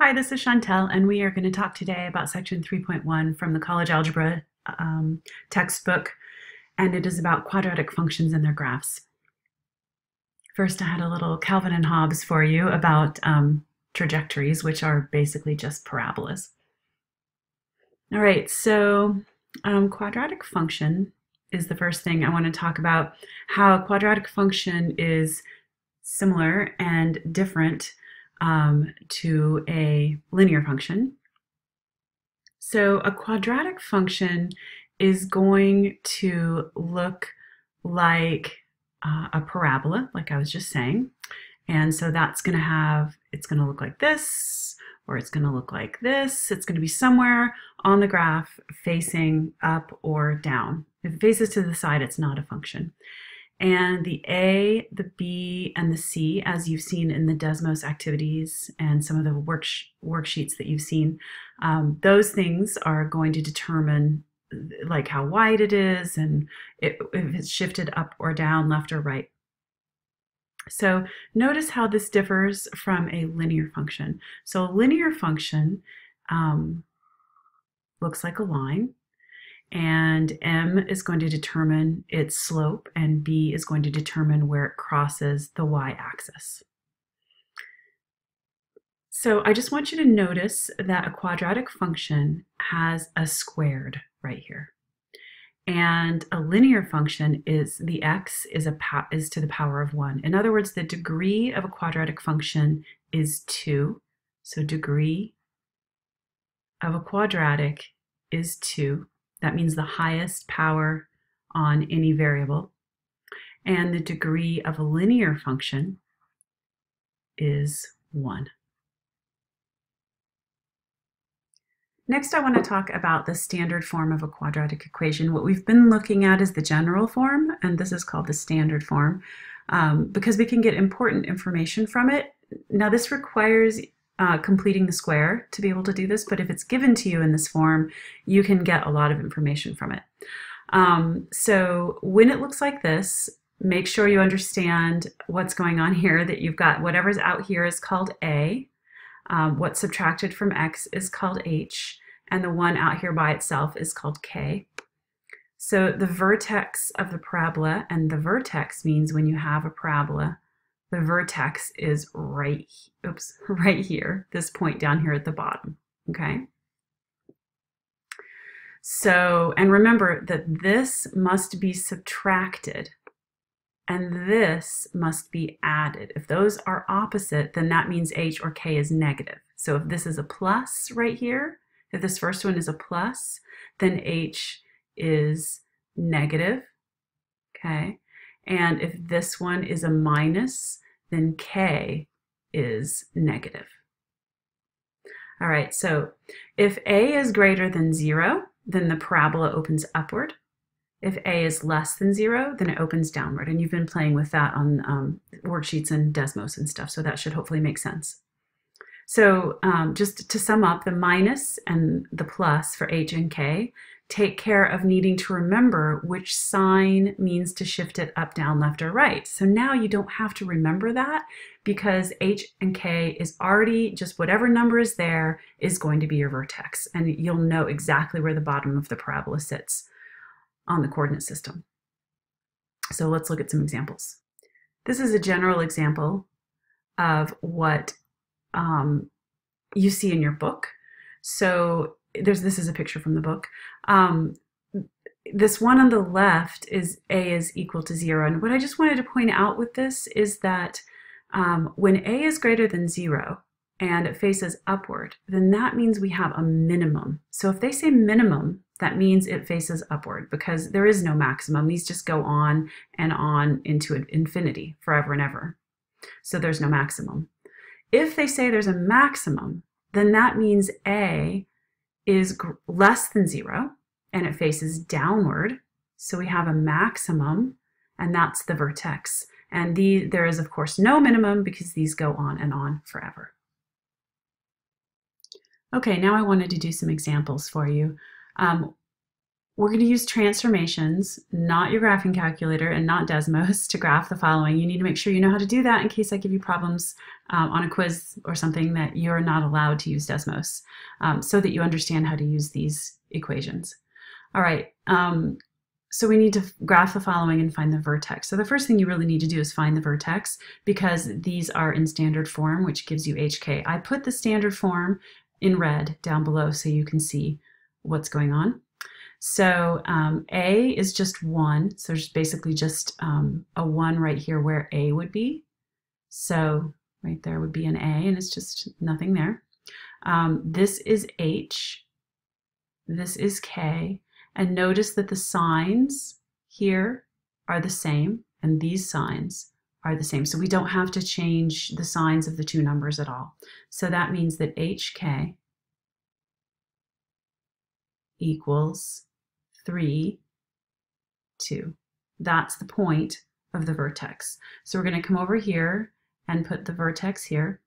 Hi, this is Chantel, and we are going to talk today about section 3.1 from the College Algebra textbook, and it is about quadratic functions and their graphs. First, I had a little Calvin and Hobbes for you about trajectories, which are basically just parabolas. All right, so quadratic function is the first thing I want to talk about. How a quadratic function is similar and different to a linear function. So a quadratic function is going to look like a parabola, like I was just saying. And so that's going to have, it's going to look like this, or it's going to look like this. It's going to be somewhere on the graph facing up or down. If it faces to the side, it's not a function. And the A, the B, and the C, as you've seen in the Desmos activities and some of the worksheets that you've seen, those things are going to determine like how wide it is and if it's shifted up or down, left or right. So notice how this differs from a linear function. So a linear function looks like a line. And M is going to determine its slope, and B is going to determine where it crosses the y-axis. So I just want you to notice that a quadratic function has a squared right here. And a linear function is the x is to the power of 1. In other words, the degree of a quadratic function is 2. So degree of a quadratic is 2. That means the highest power on any variable. And the degree of a linear function is 1. Next, I want to talk about the standard form of a quadratic equation. What we've been looking at is the general form, and this is called the standard form, because we can get important information from it. Now, this requires completing the square to be able to do this, but if it's given to you in this form, you can get a lot of information from it. So when it looks like this, make sure you understand what's going on here, that you've got whatever's out here is called A, what's subtracted from X is called H, and the one out here by itself is called K. So the vertex of the parabola, and the vertex means when you have a parabola, the vertex is right here, this point down here at the bottom, okay? So, and remember that this must be subtracted and this must be added. If those are opposite, then that means H or K is negative. So if this is a plus right here, if this first one is a plus, then H is negative, okay? And if this one is a minus, then K is negative. All right, so if A is greater than 0, then the parabola opens upward. If A is less than 0, then it opens downward. And you've been playing with that on worksheets and Desmos and stuff, so that should hopefully make sense. So just to sum up, the minus and the plus for H and K take care of needing to remember which sign means to shift it up, down, left, or right. So now you don't have to remember that because H and K is already just whatever number is there is going to be your vertex, and you'll know exactly where the bottom of the parabola sits on the coordinate system. So let's look at some examples. This is a general example of what you see in your book. So this is a picture from the book. This one on the left is A is equal to 0. And what I just wanted to point out with this is that when A is greater than 0 and it faces upward, then that means we have a minimum. So if they say minimum, that means it faces upward because there is no maximum. These just go on and on into infinity, forever and ever. So there's no maximum. If they say there's a maximum, then that means A is less than 0 and it faces downward. So we have a maximum, and that's the vertex. And there is, of course, no minimum because these go on and on forever. Okay, now I wanted to do some examples for you. We're going to use transformations, not your graphing calculator and not Desmos, to graph the following. You need to make sure you know how to do that in case I give you problems on a quiz or something that you're not allowed to use Desmos, so that you understand how to use these equations. All right, so we need to graph the following and find the vertex. So the first thing you really need to do is find the vertex, because these are in standard form, which gives you HK. I put the standard form in red down below so you can see what's going on. So A is just 1, so there's basically just a 1 right here where A would be. So right there would be an A, and it's just nothing there. This is H, this is K, and notice that the signs here are the same, and these signs are the same. So we don't have to change the signs of the two numbers at all. So that means that HK equals 3, 2. That's the point of the vertex. So we're going to come over here and put the vertex here.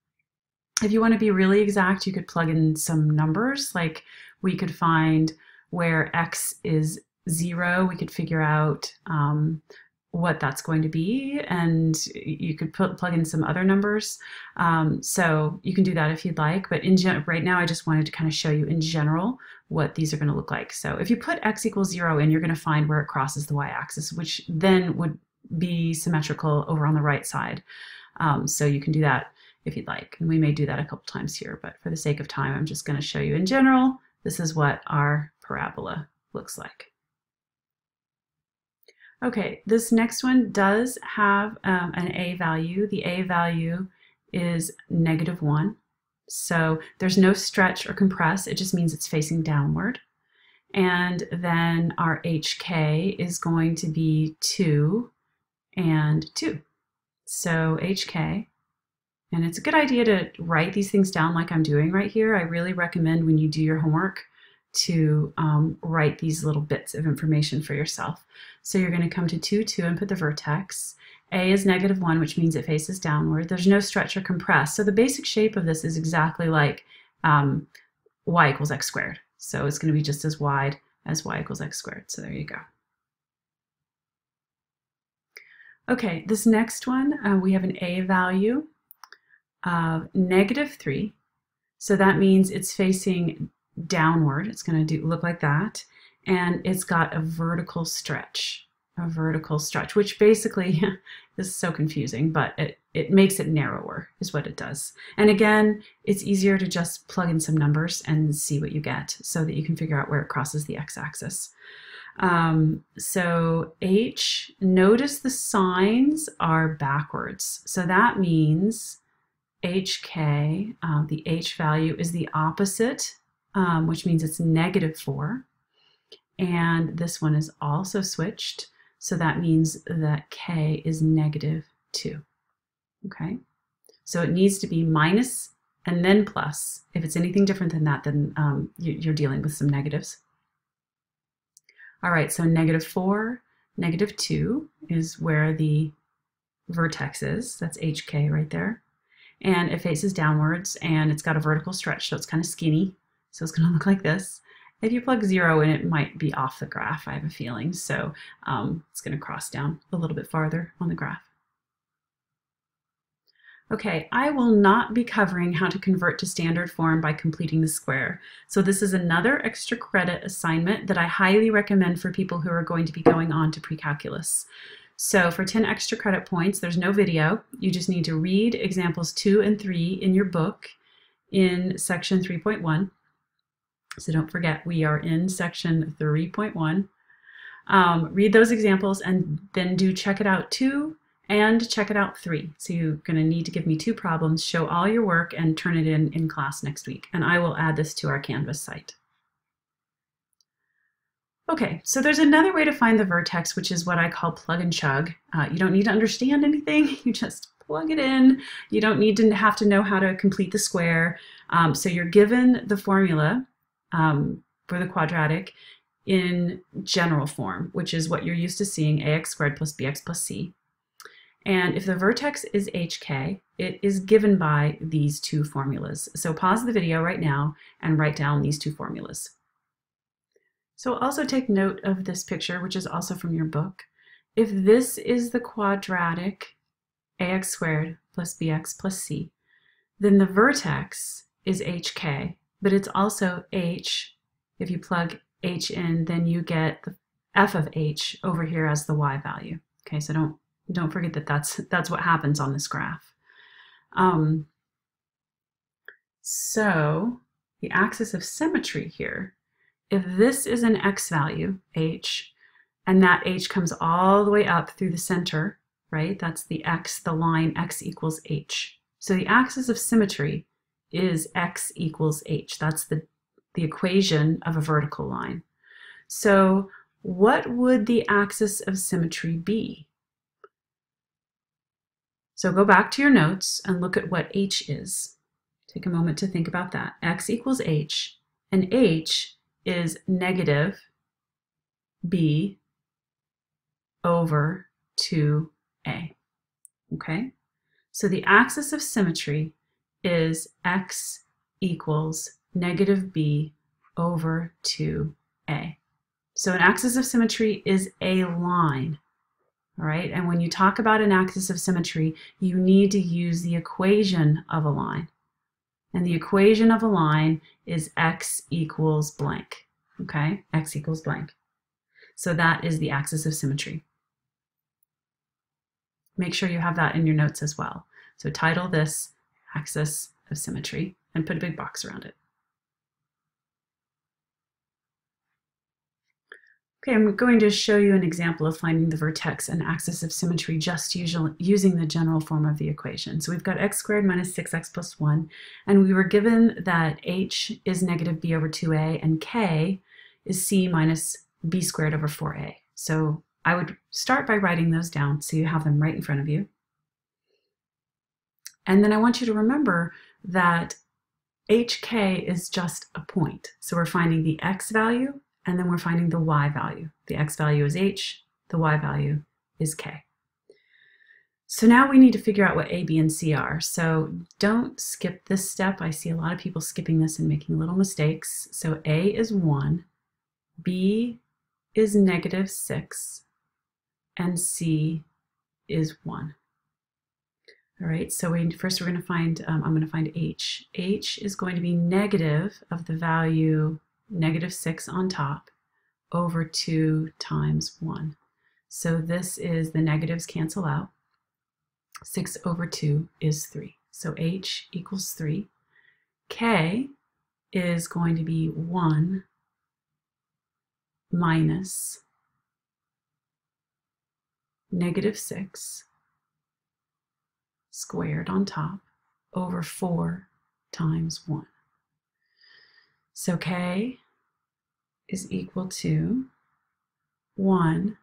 If you want to be really exact, you could plug in some numbers. Like we could find where x is 0. We could figure out what that's going to be, and you could plug in some other numbers. So you can do that if you'd like, but right now I just wanted to kind of show you in general what these are going to look like. So if you put x equals 0 in, you're going to find where it crosses the y-axis, which then would be symmetrical over on the right side. So you can do that if you'd like, and we may do that a couple times here, but for the sake of time, I'm just going to show you in general. This is what our parabola looks like. Okay, this next one does have an a value. The a value is -1. So there's no stretch or compress. It just means it's facing downward. And then our HK is going to be 2 and 2. So HK, and it's a good idea to write these things down like I'm doing right here. I really recommend when you do your homework to write these little bits of information for yourself. So you're going to come to 2, 2 and put the vertex. A is -1, which means it faces downward. There's no stretch or compress. So the basic shape of this is exactly like y equals x squared. So it's going to be just as wide as y equals x squared. So there you go. Okay, this next one, we have an a value of -3. So that means it's facing downward. It's going to look like that. And it's got a vertical stretch, which basically is so confusing, but it makes it narrower is what it does. And again, it's easier to just plug in some numbers and see what you get so that you can figure out where it crosses the x-axis. So H, notice the signs are backwards. So that means HK, the H value is the opposite, which means it's -4. And this one is also switched. So that means that K is -2. Okay. So it needs to be minus and then plus. If it's anything different than that, then you're dealing with some negatives. All right, so -4, -2 is where the vertex is. That's HK right there. And it faces downwards, and it's got a vertical stretch, so it's kind of skinny. So it's going to look like this. If you plug 0 in, it might be off the graph, I have a feeling. So it's going to cross down a little bit farther on the graph. Okay, I will not be covering how to convert to standard form by completing the square. So this is another extra credit assignment that I highly recommend for people who are going to be going on to pre-calculus. So for 10 extra credit points, there's no video. You just need to read examples 2 and 3 in your book in section 3.1. So don't forget, we are in section 3.1. Read those examples and then do check it out 2 and check it out 3. So you're going to need to give me 2 problems, show all your work, and turn it in class next week. And I will add this to our Canvas site. Okay, so there's another way to find the vertex, which is what I call plug and chug. You don't need to understand anything, you just plug it in. You don't need to have to know how to complete the square. So you're given the formula for the quadratic in general form, which is what you're used to seeing, ax squared plus bx plus c. And if the vertex is HK, it is given by these 2 formulas. So pause the video right now and write down these 2 formulas. So also take note of this picture, which is also from your book. If this is the quadratic ax squared plus bx plus c, then the vertex is hk, but it's also h. If you plug h in, then you get the f of h over here as the y value. Okay, so don't forget that that's what happens on this graph. So the axis of symmetry here, if this is an x value, h, and that h comes all the way up through the center, right? That's the x, the line x equals h. So the axis of symmetry is x equals h. That's the equation of a vertical line. So what would the axis of symmetry be? So go back to your notes and look at what h is. Take a moment to think about that. X equals h, and h is negative b over 2a. Okay? So the axis of symmetry is x equals negative b over 2a. So an axis of symmetry is a line. All right, and when you talk about an axis of symmetry, you need to use the equation of a line. And the equation of a line is x equals blank. Okay, x equals blank. So that is the axis of symmetry. Make sure you have that in your notes as well. So title this axis of symmetry and put a big box around it. Okay, I'm going to show you an example of finding the vertex and axis of symmetry just using the general form of the equation. So we've got x squared minus 6x plus 1, and we were given that h is negative b over 2a and k is c minus b squared over 4a. So I would start by writing those down so you have them right in front of you. And then I want you to remember that hk is just a point. So we're finding the x value, and then we're finding the y value. The x value is h, the y value is k. So now we need to figure out what a, b, and c are. So don't skip this step. I see a lot of people skipping this and making little mistakes. So a is 1, b is negative 6, and c is 1. All right, so first we're going to find, I'm going to find h. H is going to be negative of the value negative 6 on top over 2 times 1. So this is, the negatives cancel out. 6 over 2 is 3. So h equals 3. K is going to be 1 minus negative 6 squared on top over 4 times 1. So k is equal to 1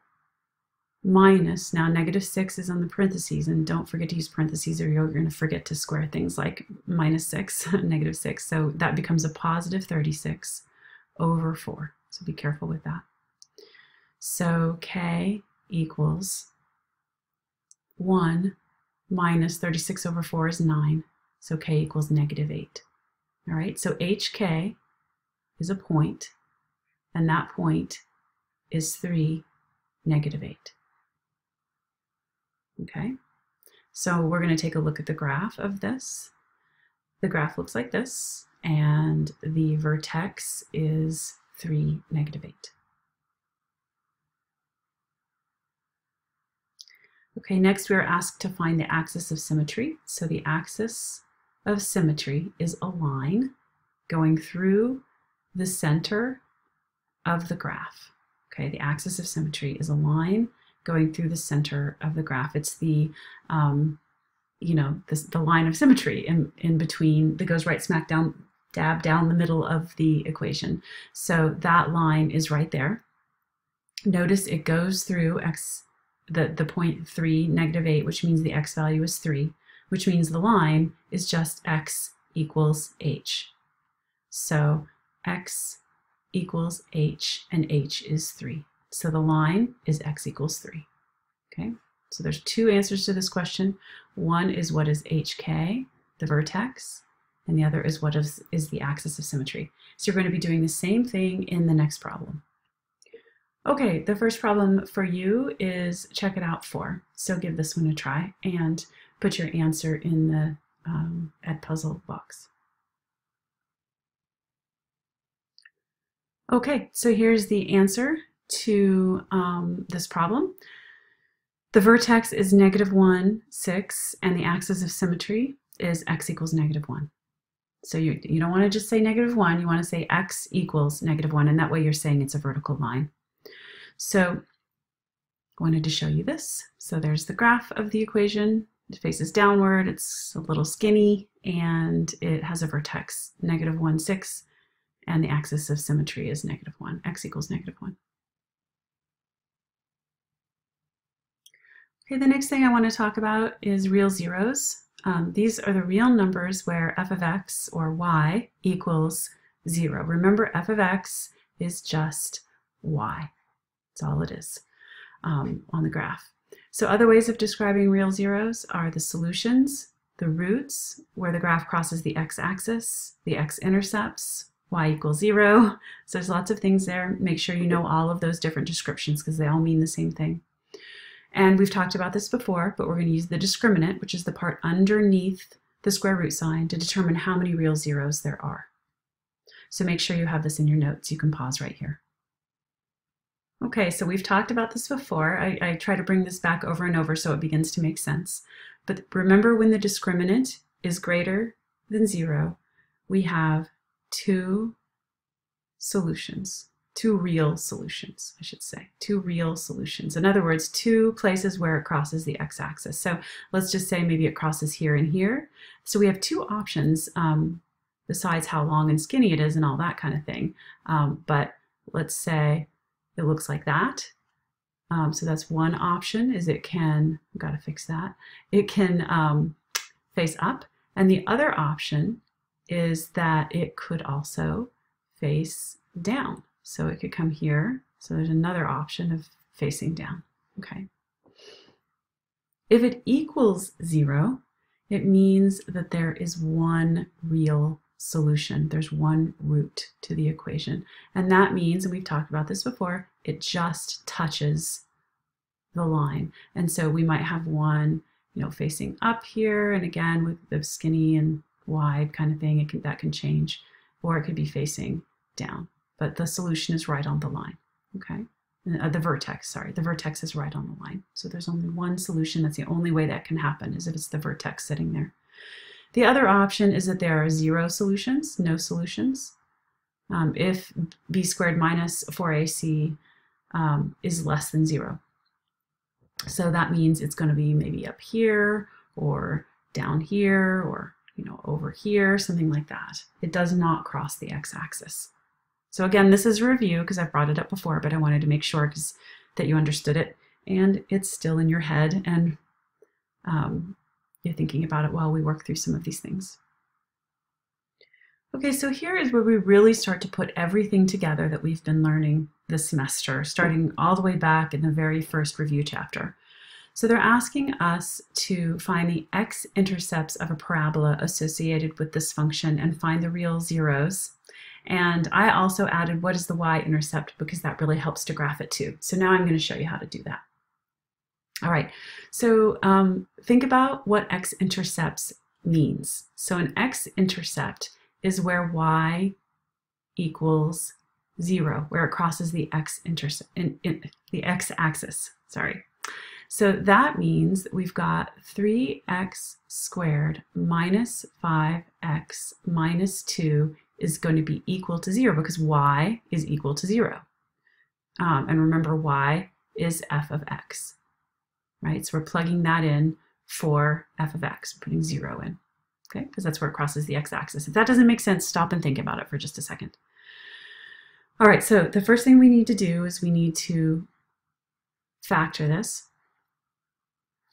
minus, now negative 6 is on the parentheses, and don't forget to use parentheses or you're going to forget to square things like minus 6, negative 6. So that becomes a positive 36 over 4. So be careful with that. So k equals 1 minus 36 over 4 is 9. So k equals negative 8. All right, so hk is a point, and that point is 3, negative 8. Okay, so we're going to take a look at the graph of this. The graph looks like this, and the vertex is 3, negative 8. Okay, next we are asked to find the axis of symmetry. So the axis of symmetry is a line going through the center of the graph. Okay, the axis of symmetry is a line going through the center of the graph. It's the, the line of symmetry in between that goes right smack down, dab down the middle of the equation. So that line is right there. Notice it goes through the point 3, negative 8, which means the x value is 3, which means the line is just x equals h. So x equals h, and h is 3. So the line is x equals 3. Okay, so there's two answers to this question. One is what is hk, the vertex, and the other is what is the axis of symmetry. So you're going to be doing the same thing in the next problem. Okay, the first problem for you is check it out 4. So give this one a try and put your answer in the Edpuzzle box. Okay, so here's the answer to this problem. The vertex is -1, 6, and the axis of symmetry is x equals -1. So you don't want to just say -1, you want to say x equals -1, and that way you're saying it's a vertical line. So I wanted to show you this. So there's the graph of the equation. It faces downward, it's a little skinny, and it has a vertex, -1, 6, and the axis of symmetry is -1, x equals -1. Okay, the next thing I want to talk about is real zeros. These are the real numbers where f of x, or y, equals 0. Remember, f of x is just y. That's all it is on the graph. So other ways of describing real zeros are the solutions, the roots, where the graph crosses the x-axis, the x-intercepts, y equals 0. So there's lots of things there. Make sure you know all of those different descriptions because they all mean the same thing. And we've talked about this before, but we're going to use the discriminant, which is the part underneath the square root sign, to determine how many real zeros there are. So make sure you have this in your notes. You can pause right here. Okay, so we've talked about this before. I try to bring this back over and over so it begins to make sense. But remember, when the discriminant is greater than 0, we have 2 solutions. 2 real solutions, I should say. 2 real solutions. In other words, 2 places where it crosses the x-axis. So let's just say maybe it crosses here and here. So we have 2 options besides how long and skinny it is and all that kind of thing. But let's say it looks like that. So that's one option, is it can, I've got to fix that, it can face up. And the other option is that it could also face down. So it could come here. So there's another option of facing down. Okay. If it equals 0, it means that there is one real solution. There's one root to the equation. And that means, and we've talked about this before, it just touches the line. And so we might have one, facing up here, and again with the skinny and wide kind of thing, that can change, or it could be facing down. But the solution is right on the line, okay? The vertex is right on the line. So there's only one solution. That's the only way that can happen, is if it's the vertex sitting there. The other option is that there are 0 solutions, no solutions. If b squared minus 4ac is less than 0. So that means it's going to be maybe up here, or down here, or over here, something like that. It does not cross the x-axis. So again, this is a review because I've brought it up before, but I wanted to make sure that you understood it, and it's still in your head, and you're thinking about it while we work through some of these things. Okay, so here is where we really start to put everything together that we've been learning this semester, starting all the way back in the very first review chapter. So they're asking us to find the x-intercepts of a parabola associated with this function and find the real zeros. And I also added what is the y-intercept, because that really helps to graph it too. So now I'm going to show you how to do that. All right, so think about what x-intercepts means. So an x-intercept is where y equals 0, where it crosses the x-axis. Sorry. So that means that we've got 3x squared minus 5x minus 2 is going to be equal to 0, because y is equal to 0. And remember, y is f of x, right? So we're plugging that in for f of x, putting 0 in, okay? Because that's where it crosses the x-axis. If that doesn't make sense, stop and think about it for just a second. All right, so the first thing we need to do is we need to factor this,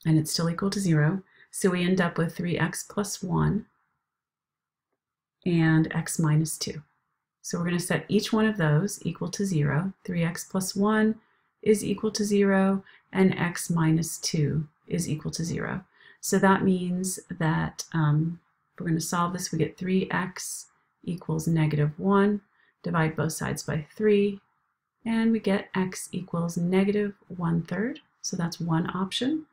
and it's still equal to 0. So we end up with 3x plus 1 and x minus 2. So we're going to set each one of those equal to 0. 3x plus 1 is equal to 0, and x minus 2 is equal to 0. So that means that we're going to solve this. We get 3x equals -1. Divide both sides by 3. And we get x equals negative 1/3. So that's one option.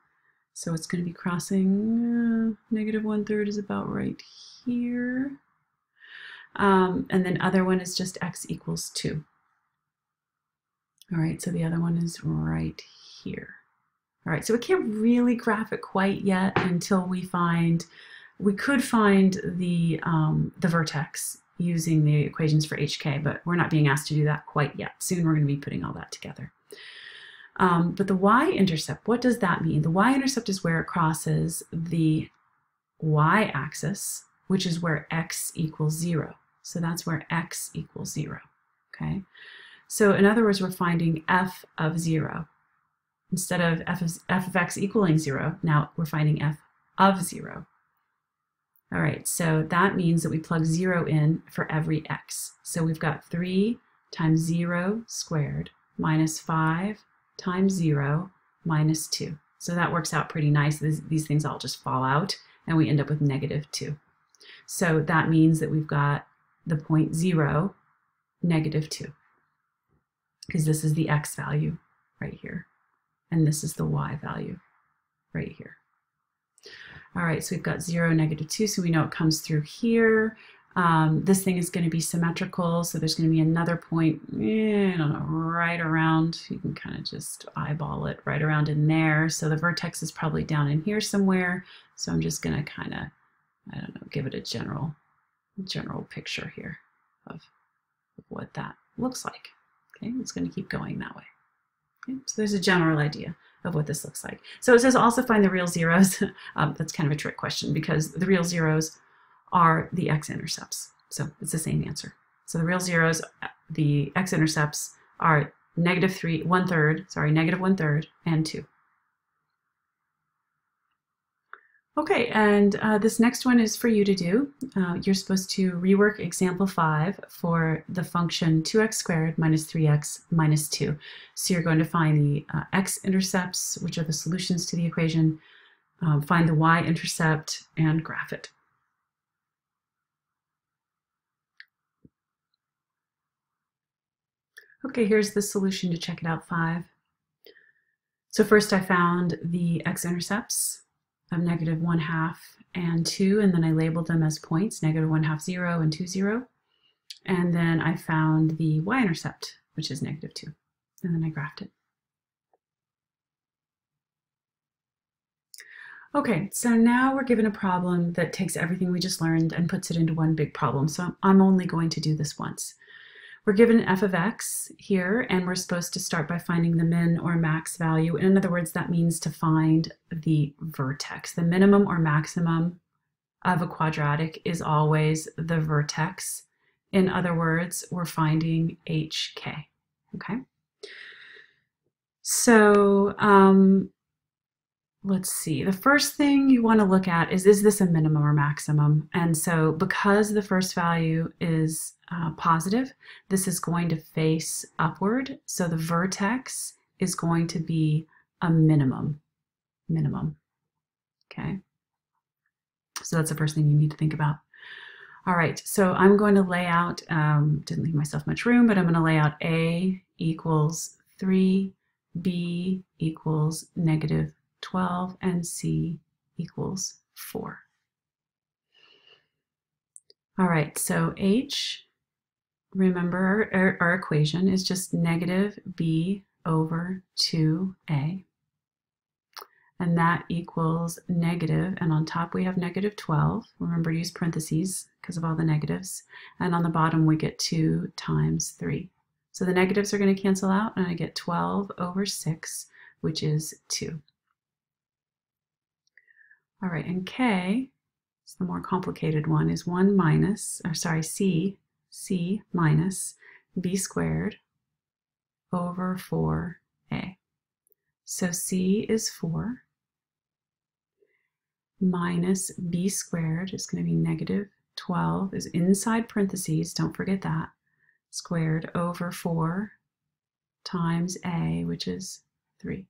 So it's going to be crossing negative 1/3 is about right here. And then other one is just x equals 2. All right, so the other one is right here. All right, so we can't really graph it quite yet until we could find the vertex using the equations for HK, but we're not being asked to do that quite yet. Soon we're going to be putting all that together. But the y-intercept, what does that mean? The y-intercept is where it crosses the y-axis, which is where x equals 0. So that's where x equals 0, okay? So in other words, we're finding f of 0. Instead of f of x equaling 0, now we're finding f of 0. All right, so that means that we plug 0 in for every x. So we've got 3 times 0 squared minus 5 times 0 minus 2. So that works out pretty nice. These things all just fall out, and we end up with negative 2. So that means that we've got the point 0, negative 2, because this is the x value right here, and this is the y value right here. All right, so we've got 0, negative 2, so we know it comes through here. This thing is going to be symmetrical, so there's going to be another point, I don't know, right around, you can kind of just eyeball it right around in there. So the vertex is probably down in here somewhere. So I'm just going to kind of, I don't know, give it a general picture here of what that looks like. Okay, it's going to keep going that way. Okay, so there's a general idea of what this looks like. So it says also find the real zeros. That's kind of a trick question because the real zeros are the x-intercepts. So it's the same answer. So the real zeros, the x-intercepts are negative 1/3, and 2. Okay, and this next one is for you to do. You're supposed to rework example 5 for the function 2x squared minus 3x minus 2. So you're going to find the x-intercepts, which are the solutions to the equation, find the y-intercept, and graph it. Okay, here's the solution to check it out 5. So first I found the x-intercepts of negative 1/2 and 2, and then I labeled them as points, negative 1/2, 0, and 2, 0. And then I found the y-intercept, which is negative 2, and then I graphed it. Okay, so now we're given a problem that takes everything we just learned and puts it into one big problem. So I'm only going to do this once. We're given f of x here, and we're supposed to start by finding the min or max value. In other words, that means to find the vertex. The minimum or maximum of a quadratic is always the vertex. In other words, we're finding HK, okay? So let's see. The first thing you want to look at is this a minimum or maximum? And so because the first value is positive, this is going to face upward. So the vertex is going to be a minimum. Okay? So that's the first thing you need to think about. All right, so I'm going to lay out, didn't leave myself much room, but I'm going to lay out A equals 3, B equals negative 12, and C equals 4. All right, so H, remember our equation is just negative B over 2A. And that equals negative, and on top we have negative 12. Remember to use parentheses because of all the negatives. And on the bottom we get 2 times 3. So the negatives are going to cancel out, and I get 12 over 6, which is 2. All right, and K, it's the more complicated one, is C minus B squared over 4A. So C is 4 minus B squared is going to be negative 12, is inside parentheses, don't forget that, squared over 4 times A, which is 3.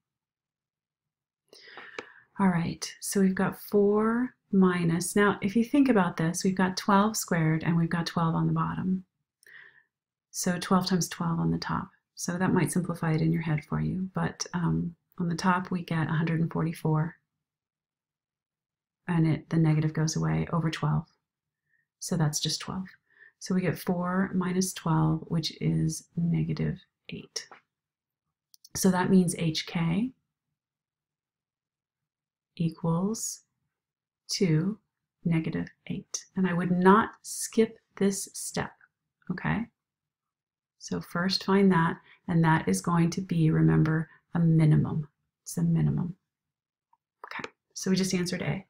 All right, so we've got 4 minus, now if you think about this, we've got 12 squared and we've got 12 on the bottom. So 12 times 12 on the top. So that might simplify it in your head for you. But on the top, we get 144. And the negative goes away over 12. So that's just 12. So we get 4 minus 12, which is negative 8. So that means HK equals 2, negative 8. And I would not skip this step, okay? So first find that, and that is going to be, remember, a minimum. It's a minimum. Okay, so we just answered A.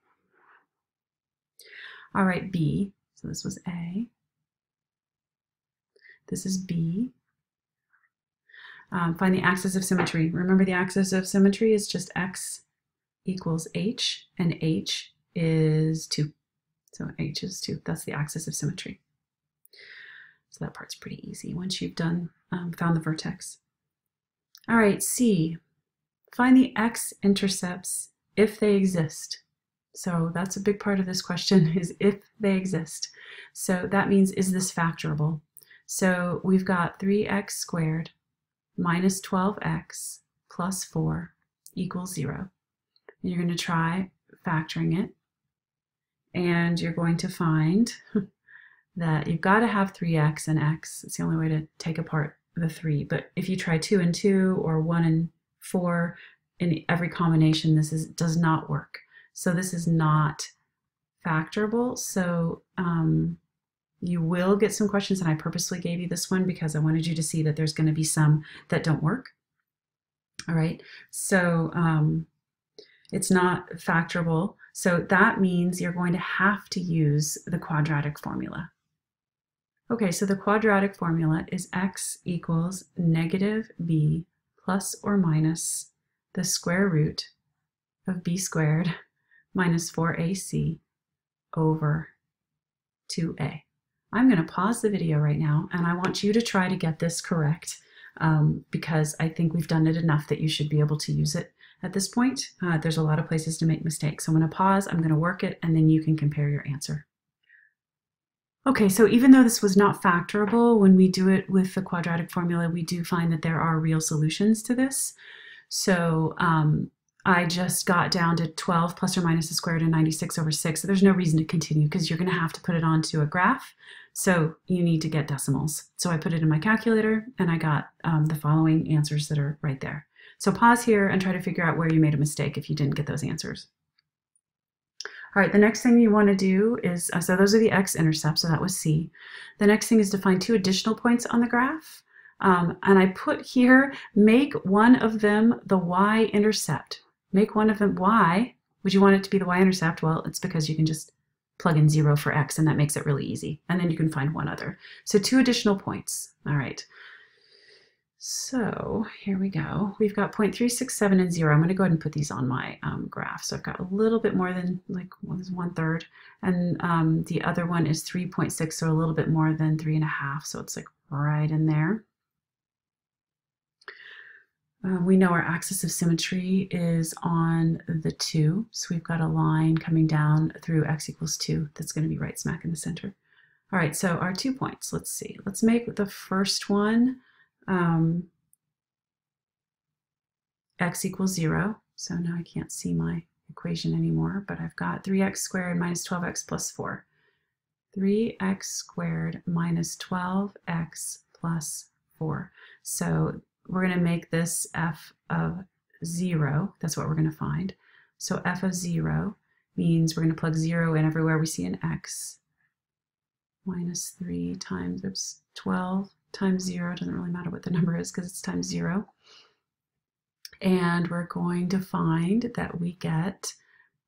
All right, B. So this was A. This is B. Find the axis of symmetry. Remember, the axis of symmetry is just x equals h, and h is 2. So h is 2. That's the axis of symmetry. So that part's pretty easy once you've done found the vertex. All right, C. Find the x-intercepts if they exist. So that's a big part of this question, is if they exist. So that means, is this factorable? So we've got 3x squared minus 12x plus 4 equals 0. And you're going to try factoring it, and you're going to find that you've got to have 3x and x. It's the only way to take apart the 3. But if you try 2 and 2 or 1 and 4 in every combination, this does not work. So this is not factorable. So you will get some questions, and I purposely gave you this one because I wanted you to see that there's going to be some that don't work. All right, so it's not factorable. So that means you're going to have to use the quadratic formula. Okay, so the quadratic formula is x equals negative b plus or minus the square root of b squared minus 4ac over 2a. I'm going to pause the video right now, and I want you to try to get this correct because I think we've done it enough that you should be able to use it at this point. There's a lot of places to make mistakes. So I'm going to pause, I'm going to work it, and then you can compare your answer. Okay, so even though this was not factorable, when we do it with the quadratic formula, we do find that there are real solutions to this. So I just got down to 12 plus or minus the square root of 96 over 6. So there's no reason to continue because you're going to have to put it onto a graph. So you need to get decimals. So I put it in my calculator, and I got the following answers that are right there. So pause here and try to figure out where you made a mistake if you didn't get those answers. All right, the next thing you want to do is, so those are the x-intercepts, so that was C. The next thing is to find 2 additional points on the graph. And I put here, make one of them the y-intercept. Make one of them y. Would you want it to be the y-intercept? Well, it's because you can just plug in 0 for x, and that makes it really easy. And then you can find one other. So 2 additional points. All right. So here we go. We've got 0.367 and 0. I'm going to go ahead and put these on my graph. So I've got a little bit more than like 1/3, and the other one is 3.6, so a little bit more than 3.5. So it's like right in there. We know our axis of symmetry is on the 2, so we've got a line coming down through x equals 2 that's going to be right smack in the center. All right, so our 2 points, let's see. Let's make the first one x equals 0. So now I can't see my equation anymore, but I've got 3x squared minus 12x plus 4. 3x squared minus 12x plus 4. So we're going to make this f of 0. That's what we're going to find. So f of 0 means we're going to plug 0 in everywhere we see an x. Minus 3 times, oops, 12 times 0. Doesn't really matter what the number is because it's times 0. And we're going to find that we get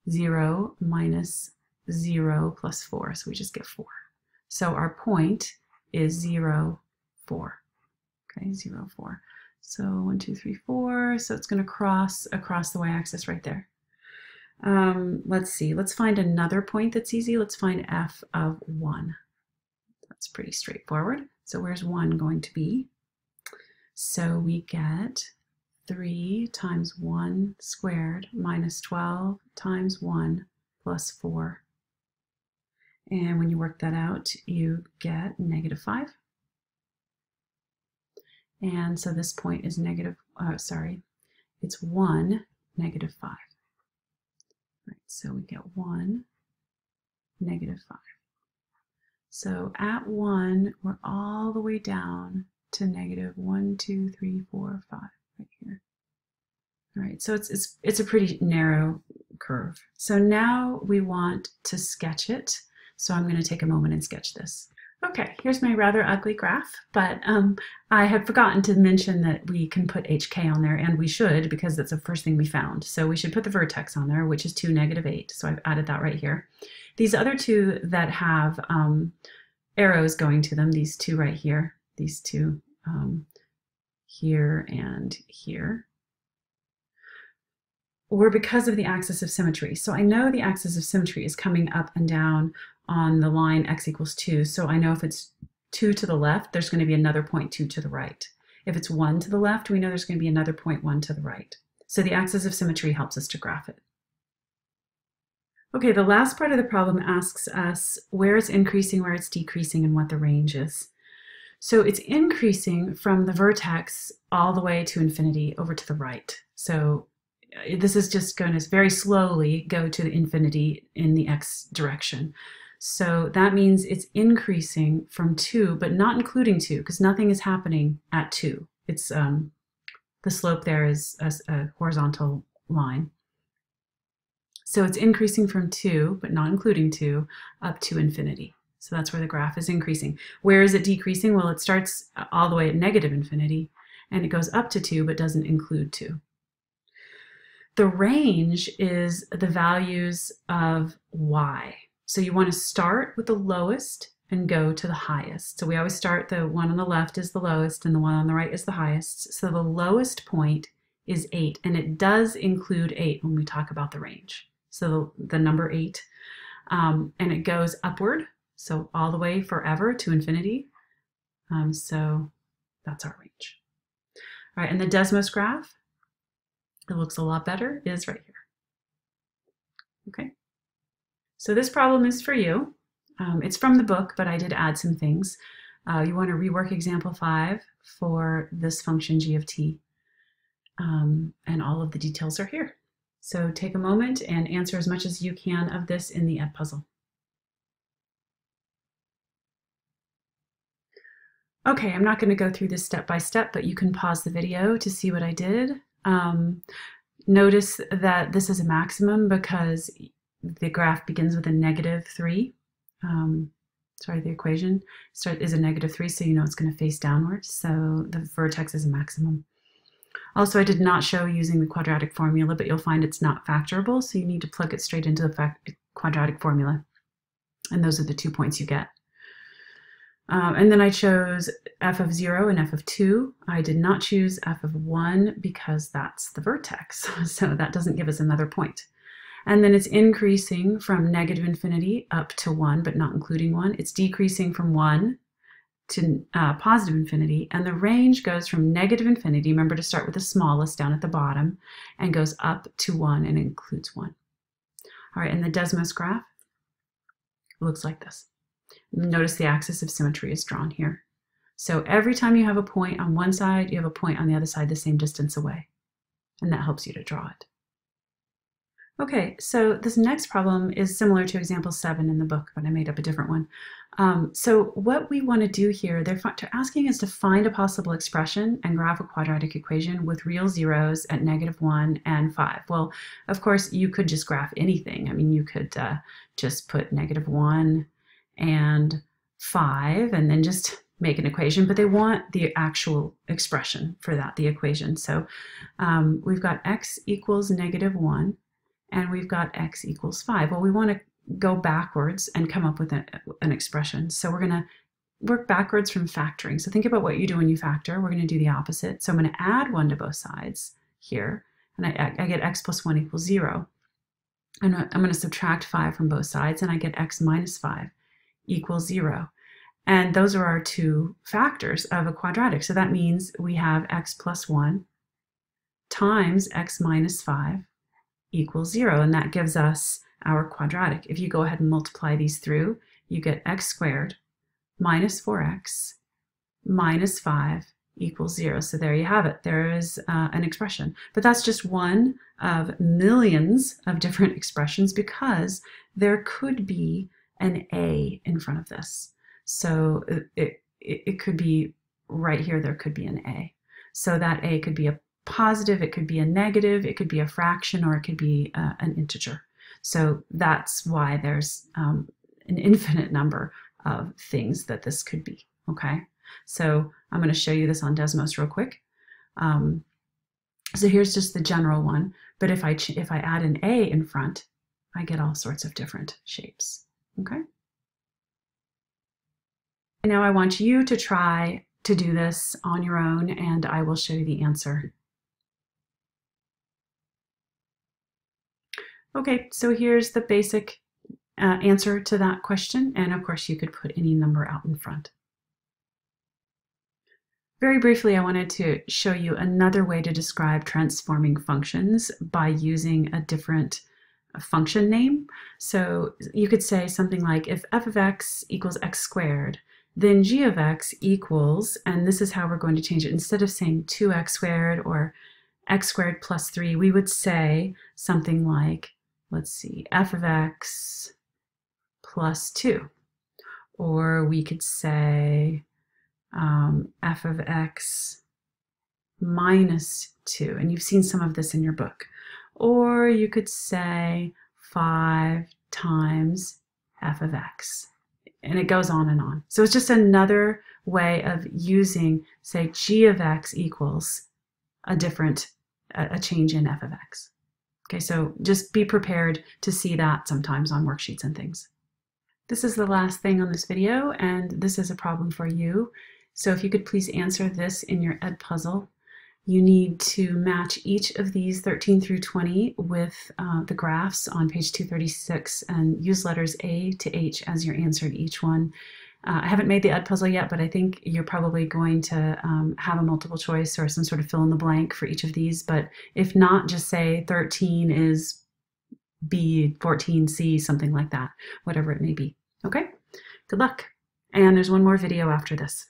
0 minus 0 plus 4. So we just get 4. So our point is 0, 4. Okay, 0, 4. So 1, 2, 3, 4. So it's going to cross across the y-axis right there. Let's see. Let's find another point that's easy. Let's find f of 1. That's pretty straightforward. So where's 1 going to be? So we get 3 times 1 squared minus 12 times 1 plus 4. And when you work that out, you get negative 5. And so this point is negative, it's 1, negative 5. Right, so we get 1, negative 5. So at 1, we're all the way down to negative 1, 2, 3, 4, 5 right here. All right, so it's a pretty narrow curve. So now we want to sketch it. So I'm going to take a moment and sketch this. Okay, here's my rather ugly graph, but I had forgotten to mention that we can put HK on there, and we should, because that's the first thing we found. So we should put the vertex on there, which is 2, negative 8. So I've added that right here. These other two that have arrows going to them, these two right here, these two here and here, were because of the axis of symmetry. So I know the axis of symmetry is coming up and down on the line x equals 2. So I know if it's 2 to the left, there's going to be another point 2 to the right. If it's 1 to the left, we know there's going to be another point 1 to the right. So the axis of symmetry helps us to graph it. Okay, the last part of the problem asks us where it's increasing, where it's decreasing, and what the range is. So it's increasing from the vertex all the way to infinity over to the right. So this is just going to very slowly go to the infinity in the x direction. So that means it's increasing from 2, but not including 2, because nothing is happening at 2. It's the slope there is a horizontal line. So it's increasing from 2, but not including 2, up to infinity. So that's where the graph is increasing. Where is it decreasing? Well, it starts all the way at negative infinity, and it goes up to 2, but doesn't include 2. The range is the values of y. So you want to start with the lowest and go to the highest. So we always start, the one on the left is the lowest and the one on the right is the highest. So the lowest point is 8, and it does include 8 when we talk about the range. So the number 8, and it goes upward, so all the way forever to infinity. So that's our range. All right, and the Desmos graph, it looks a lot better, is right here. Okay, so this problem is for you. It's from the book, but I did add some things. You want to rework example 5 for this function g of t, and all of the details are here. So take a moment and answer as much as you can of this in the Edpuzzle. Okay, I'm not going to go through this step by step, but you can pause the video to see what I did. Notice that this is a maximum because the graph begins with a -3. The equation is a -3, so you know it's going to face downwards. So the vertex is a maximum. Also, I did not show using the quadratic formula, but you'll find it's not factorable, so you need to plug it straight into the quadratic formula. And those are the 2 points you get. And then I chose f of 0 and f of 2. I did not choose f of 1 because that's the vertex, so that doesn't give us another point. And then it's increasing from negative infinity up to 1, but not including 1. It's decreasing from 1 to positive infinity, and the range goes from negative infinity, remember to start with the smallest down at the bottom, and goes up to 1 and includes 1. All right, and the Desmos graph looks like this. Notice the axis of symmetry is drawn here. So every time you have a point on one side, you have a point on the other side the same distance away, and that helps you to draw it. Okay, so this next problem is similar to example 7 in the book, but I made up a different one. So what we want to do here, they're asking us to find a possible expression and graph a quadratic equation with real zeros at -1 and 5. Well, of course, you could just graph anything. I mean, you could just put -1 and 5 and then just make an equation, but they want the actual expression for that, the equation. So we've got x equals -1. And we've got x equals 5. Well, we want to go backwards and come up with an expression. So we're going to work backwards from factoring. So think about what you do when you factor. We're going to do the opposite. So I'm going to add 1 to both sides here, and I get x plus 1 equals 0. And I'm going to subtract 5 from both sides, and I get x minus 5 equals 0. And those are our two factors of a quadratic. So that means we have x plus 1 times x minus 5 equals 0, and that gives us our quadratic. If you go ahead and multiply these through, you get x squared minus 4x minus 5 equals 0. So there you have it. There is an expression. But that's just one of millions of different expressions because there could be an a in front of this. So it could be right here, there could be an a. So that a could be a positive, it could be a negative, it could be a fraction, or it could be an integer. So that's why there's an infinite number of things that this could be, okay? So I'm going to show you this on Desmos real quick. So here's just the general one, but if I add an a in front, I get all sorts of different shapes, okay? And now I want you to try to do this on your own, and I will show you the answer. Okay, so here's the basic answer to that question, and of course you could put any number out in front. Very briefly, I wanted to show you another way to describe transforming functions by using a different function name. So you could say something like, if f of x equals x squared, then g of x equals, and this is how we're going to change it. Instead of saying 2x squared or x squared plus 3, we would say something like, let's see, f of x plus 2. Or we could say f of x minus 2. And you've seen some of this in your book. Or you could say 5 times f of x. And it goes on and on. So it's just another way of using, say, g of x equals a change in f of x. Okay, so just be prepared to see that sometimes on worksheets and things. This is the last thing on this video, and this is a problem for you. So if you could please answer this in your Ed puzzle. You need to match each of these 13 through 20 with the graphs on page 236 and use letters A to H as your answer to each one. I haven't made the Ed puzzle yet, but I think you're probably going to have a multiple choice or some sort of fill in the blank for each of these. But if not, just say 13 is B, 14 C, something like that, whatever it may be. Okay, good luck. And there's one more video after this.